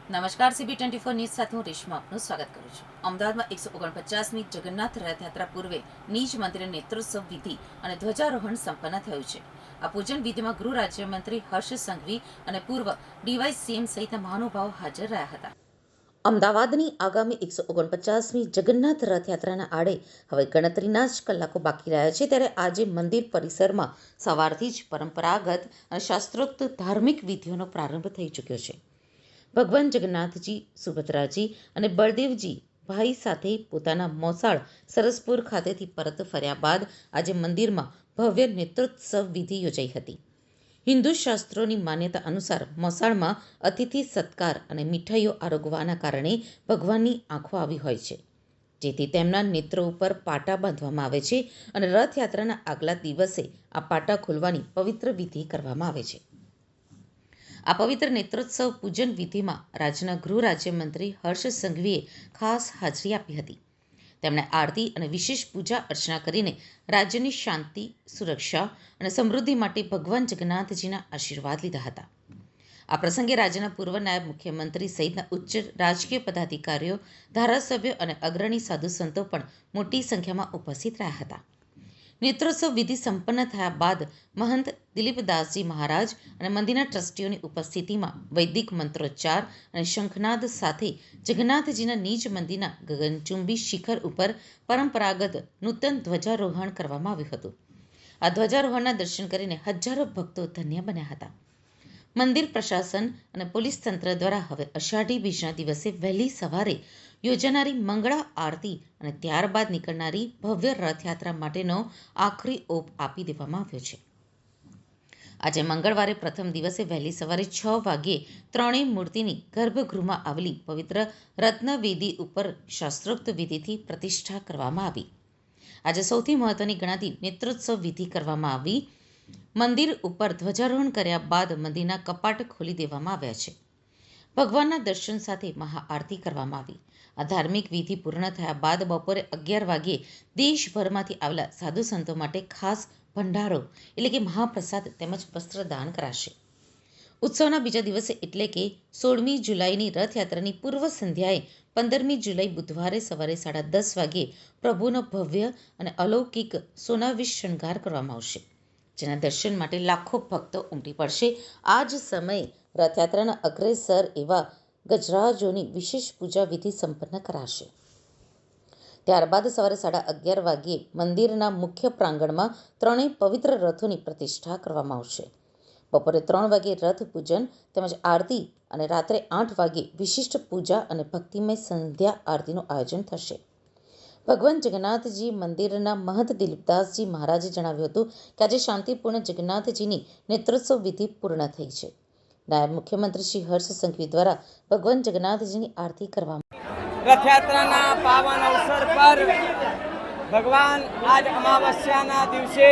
નમસ્કાર, CB24 news સાથે હું રેશમા આપનું સ્વાગત કરું છું. અમદાવાદમાં 149મી જગન્નાથ રથયાત્રા પૂર્વે નિજ મંદિર નેત્રોત્સવ વિધિ અને ધ્વજારોહણ સંપન્ન થયું છે. આ પૂજન વિધિમાં ગૃહ રાજ્યમંત્રી હર્ષ સંઘવી અને પૂર્વ DYCM સહિતના મહાનુભાવો હાજર રહ્યા હતા. અમદાવાદની આગામી 149મી જગન્નાથ રથયાત્રાના આડે હવે ગણતરીના જ કલાકો બાકી રહ્યા છે, ત્યારે આજે મંદિર પરિસરમાં સવારથી જ પરંપરાગત અને શાસ્ત્રોક્ત ધાર્મિક વિધિઓનો પ્રારંભ થઈ ચૂક્યો છે. ભગવાન જગન્નાથજી, સુભદ્રાજી અને બળદેવજી ભાઈ સાથે પોતાના મોસાળ સરસપુર ખાતેથી પરત ફર્યા બાદ આજે મંદિરમાં ભવ્ય નેત્રોત્સવ વિધિ યોજાઈ હતી. હિન્દુ શાસ્ત્રોની માન્યતા અનુસાર મોસાળમાં અતિથિ સત્કાર અને મીઠાઈઓ આરોગવાના કારણે ભગવાનની આંખો આવી હોય છે, જેથી તેમના નેત્રો ઉપર પાટા બાંધવામાં આવે છે અને રથયાત્રાના આગલા દિવસે આ પાટા ખોલવાની પવિત્ર વિધિ કરવામાં આવે છે. આ પવિત્ર નેત્રોત્સવ પૂજન વિધિમાં રાજ્યના ગૃહ રાજ્યમંત્રી હર્ષ સંઘવીએ ખાસ હાજરી આપી હતી. તેમણે આરતી અને વિશેષ પૂજા અર્ચના કરીને રાજ્યની શાંતિ, સુરક્ષા અને સમૃદ્ધિ માટે ભગવાન જગન્નાથજીના આશીર્વાદ લીધા હતા. આ પ્રસંગે રાજ્યના પૂર્વ નાયબ મુખ્યમંત્રી સહિતના ઉચ્ચ રાજકીય પદાધિકારીઓ, ધારાસભ્યો અને અગ્રણી સાધુ સંતો પણ મોટી સંખ્યામાં ઉપસ્થિત રહ્યા હતા. નેત્રોત્સવ વિધિ સંપન્ન થયા બાદ મહંત દિલીપદાસજી મહારાજ અને મંદિરના ટ્રસ્ટીઓની ઉપસ્થિતિમાં વૈદિક મંત્રોચ્ચાર અને શંખનાદ સાથે જગન્નાથજીના નિજ મંદિરના ગગનચુંબી શિખર ઉપર પરંપરાગત નૂતન ધ્વજારોહણ કરવામાં આવ્યું હતું. આ ધ્વજારોહણના દર્શન કરીને હજારો ભક્તો ધન્ય બન્યા હતા. મંદિર પ્રશાસન અને પોલીસ તંત્ર દ્વારા હવે અષાઢી બીજના દિવસે વહેલી સવારે યોજાનારી મંગળા આરતી અને ત્યારબાદ નીકળનારી ભવ્ય રથયાત્રા માટેનો આખરી ઓપ આપી દેવામાં આવ્યો છે. આજે મંગળવારે પ્રથમ દિવસે વહેલી સવારે 6 વાગ્યે ત્રણેય મૂર્તિની ગર્ભગૃહમાં આવેલી પવિત્ર રત્નવેદી ઉપર શાસ્ત્રોક્ત વિધિથી પ્રતિષ્ઠા કરવામાં આવી. આજે સૌથી મહત્વની ગણાતી નેત્રોત્સવ વિધિ કરવામાં આવી. મંદિર ઉપર ધ્વજારોહણ કર્યા બાદ મંદિરના કપાટ ખોલી દેવામાં આવ્યા છે. ભગવાનના દર્શન સાથે મહાઆરતી કરવામાં આવી. આ ધાર્મિક વિધિ પૂર્ણ થયા બાદ બપોરે 11 વાગ્યે દેશભરમાંથી આવેલા સાધુ સંતો માટે ખાસ ભંડારો એટલે કે મહાપ્રસાદ તેમજ વસ્ત્રદાન કરાશે. ઉત્સવના બીજા દિવસે એટલે કે 16મી જુલાઈની રથયાત્રાની પૂર્વ સંધ્યાએ 15મી જુલાઈ બુધવારે સવારે 10:30 વાગ્યે પ્રભુનો ભવ્ય અને અલૌકિક સોનાવીશ શણગાર કરવામાં આવશે, જેના દર્શન માટે લાખો ભક્તો ઉમટી પડશે. આ જ સમયે રથયાત્રાના અગ્રેસર એવા ગજરાજોની વિશેષ પૂજા વિધિ સંપન્ન કરાશે. ત્યારબાદ સવારે 11:30 વાગ્યે મંદિરના મુખ્ય પ્રાંગણમાં ત્રણેય પવિત્ર રથોની પ્રતિષ્ઠા કરવામાં આવશે. બપોરે 3 વાગ્યે રથ પૂજન તેમજ આરતી અને રાત્રે 8 વાગ્યે વિશિષ્ટ પૂજા અને ભક્તિમય સંધ્યા આરતીનું આયોજન થશે. ભગવાન જગન્નાથજી મંદિરના મહંત દિલીપદાસજી મહારાજે જણાવ્યું હતું કે આજે શાંતિપૂર્ણ જગન્નાથજીની નેત્રોત્સવ વિધિ પૂર્ણ થઈ છે. નાયબ મુખ્યમંત્રી શ્રી હર્ષ સંઘવી દ્વારા ભગવાન જગન્નાથજીની આરતી કરવામાં રથયાત્રાના પાવન અવસર પર ભગવાન આજ અમાવસ્યાના દિવસે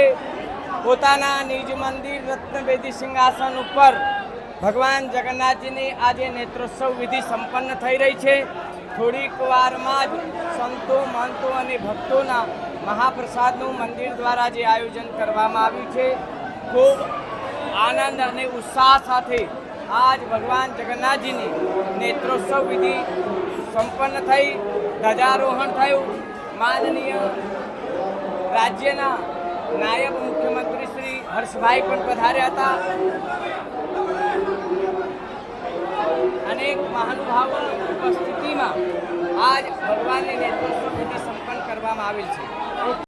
પોતાના નિજ મંદિર રત્નવેદી સિંહાસન ઉપર ભગવાન જગન્નાથજીની આજે નેત્રોત્સવ વિધિ સંપન્ન થઈ રહી છે. થોડીક વારમાં જ સંતો, મહંતો અને ભક્તોના મહાપ્રસાદનું મંદિર દ્વારા જે આયોજન કરવામાં આવ્યું છે, ખૂબ આનંદ અને ઉત્સાહ સાથે આજ ભગવાન જગન્નાથજીની નેત્રોત્સવ વિધિ સંપન્ન થઈ, ધ્વજારોહણ થયું. માનનીય રાજ્યના નાયબ મુખ્યમંત્રી શ્રી હર્ષભાઈ પણ પધાર્યા હતા. અનેક મહાનુભાવોની ઉપસ્થિતિમાં આજ ભગવાનની નેત્રોત્સવ વિધિ સંપન્ન કરવામાં આવેલ છે.